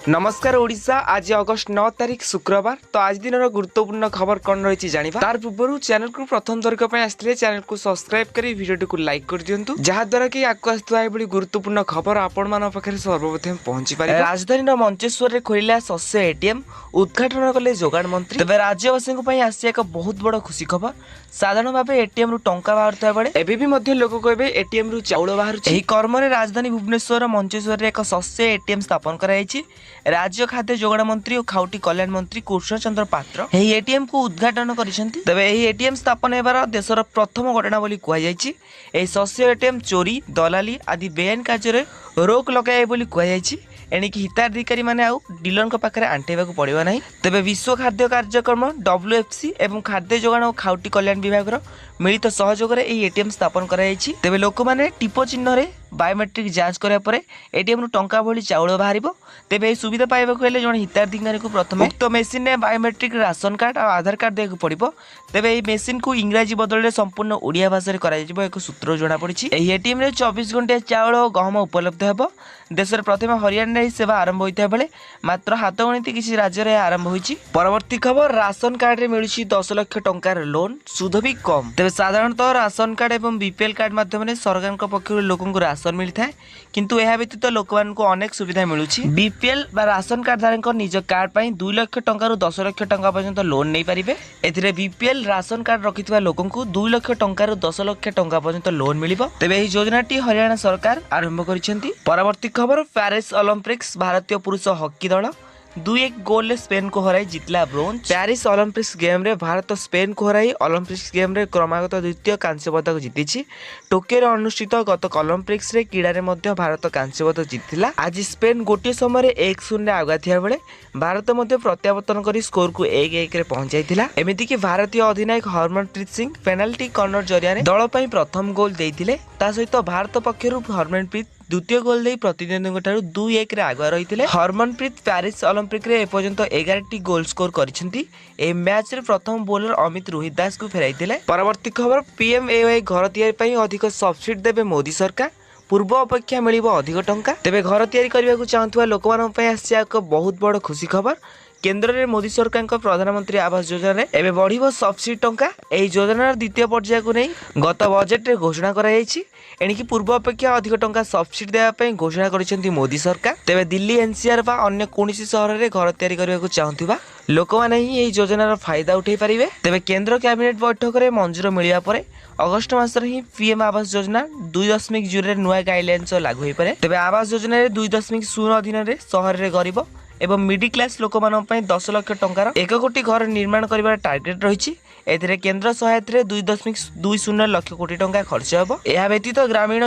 नमस्कार ओडिशा आज अगस्त 9 तारिख शुक्रवार। तो आज दिन गुरुत्वपूर्ण खबर कौन रही जानिबा तार पूर्व चैनल को प्रथम थरक आसते चैनल को सब्सक्राइब कर वीडियो को लाइक कर दिंतु जहाद्वारा कि आगु आसुवा एभली गुरुत्वपूर्ण खबर आपण मान पाखे सर्वप्रथम पहुंची पारे। राजधानी मंचेश्वर में खोलिला शस्य एटीएम उद्घाटन कले जोगाण मंत्री। तेज राज्यवासी आसी एक बहुत बड़ खुशी खबर। साधारण भाव एटीएम रु टंका बाहर बेले एवं लोक कहे एटीएम रु चाउल बाहर। कर्म राजधानी भुवनेश्वर मंचेश्वर एक शस्य एटीएम स्थापन कराई। राज्य खाद्य जोगाण मंत्री और खाउटी कल्याण मंत्री कृष्ण चंद्र पात्र यही एटीएम को उद्घाटन करिसेंती। तबे यही एटीएम स्थापन हेबार देशर प्रथम घटना बोली कुआଯାଇଛି। एही शस्य एटीएम चोरी दलाली आदि बेआईन कार्य रोक लगाए बोली कुआଯାଇଛି। एणिकी हिताधिकारी माने आउ डीलर पाखे आंटेवाक पड़ो ना। तेज विश्व खाद्य कार्यक्रम WFC एवं खाद्य जोगाण और खाउटी कल्याण विभाग मिलित सहयोग में एटीएम स्थापन कराई। तेज लोक मैंने टिप चिन्ह बायोमेट्रिक जांच कराया एटीएम रु टंका भली चाउल बाहर। तेज यह सुविधा पाइबाक हेले जड़े हिताधिकारी को प्रथम उक्त मेसीन में बायोमेट्रिक राशन कार्ड और आधार कार्ड देवाक पड़ो। तेज यह मेसीन को इंग्राजी बदल में संपूर्ण ओडिया भाषा एक सूत्र जमापड़ी। यह एटीएम रे 24 घंटे चाउल और गहम उपलब्ध हो। देशर प्रथम हरियाणा ही सेवा आरंभ होता बेले मात्र हाथ गणित किसी राज्य में आरंभ होती। परवर्ती खबर राशन कार्ड में मिलूँ 10 लाख टंकार लोन सुध भी कम। तेज साधारणतः राशन कार्ड और बीपीएल कार्ड माध्यम सरकार पक्ष लोक राशन मिलता है किंतु यह व्यतीत लोक मानक अनेक सुविधा मिलूँ। बीपीएल राशन कार्ड धारक निज कार्ड पर 2 लाख टंका 10 लाख टंका पर्यंत लोन नहीं पारे। एथिरे बीपीएल राशन कार्ड रखिथिबा लोकंकु 2 लाख टंका 10 लाख टंका पर्यंत लोन मिलिबो। तेबे एही योजनाटी हरियाणा सरकार आरंभ करिसेंती। परवर्ती खबर पेरिस ओलंपिक्स भारतीय पुरुष हॉकी दल 2-1 गोल स्पेन को हराई जितला ब्रोंज। पेरिस ओलंपिक्स गेम रे भारत स्पेन को हराई ओलंपिक्स गेम रे क्रमागत द्वितीय कांस्य पदक जीति। टोकियो अनुष्ठित गत ओलंपिक्स रे क्रीड़ा रे मध्य भारत कांस्य पदक जीतिला। आज स्पेन गोटे समय 1-0 आगा थिया बेले भारत मध्य प्रत्यावर्तन कर स्कोर को 1-1 रे पहुंचाइथिला। एमिति कि भारतीय अधिनायक हरमनप्रीत सिंह पेनाल्टी कर्नर जरिया दल पई प्रथम गोल देइथिले। ता सहित भारत पक्षरु हरमनप्रीत द्वितीय गोल दे प्रतिद्वंदी 2-1 रे आगुआ रही। हरमनप्रीत पेरिस ओलंपिक रे एपर्यंत 11टी गोल स्कोर करिसेंती। ए मैच रे प्रथम बॉलर अमित रोहित दास को फेराइथिले। परवर्ती खबर PMAY घर तैयारी पई अधिक सब्सिडी देबे मोदी सरकार पूर्व अपेक्षा मिलिबो अधिक टंका। तेबे घर तैयारी करबा को चाहतुवा लोकमान पई आसी एक बहुत बड़ खुशी खबर। केंद्र में मोदी सरकार प्रधानमंत्री आवास योजना रे एबे बढ़िबो सब्सिडी टंका। एही योजनार द्वितीय पर्याय को नहीं गत बजेट रे घोषणा कराई। एणिकी पूर्व अपेक्षा अधिक टंका सब्सिडी देवा पई घोषणा करिसेंती मोदी सरकार। तेबे दिल्ली NCR बा अन्य कोनोसी सहर रे घर तैयारी करबा को चाहतुवा लोक माने ही एही योजनार फायदा उठाई पारिबे। तेबे केंद्र कैबिनेट बैठक रे मंजूर मिलिया परे अगस्त मास रे ही PM आवास योजना 2.0 रे नुआ गाइडलाइंस लागू होई पारे। तेबे आवास योजना रे 2.0 अधीन रे शहर रे गरीब एवं मिडिल क्लास लोक मानन पई 10 लाख टंकार 1 कोटी घर निर्माण करिवार टार्गेट रहिछि। एथिरे केंद्र सहायता 2.20 लाख कोटी टंका खर्च हेबो। एहा व्यतीत ग्रामीण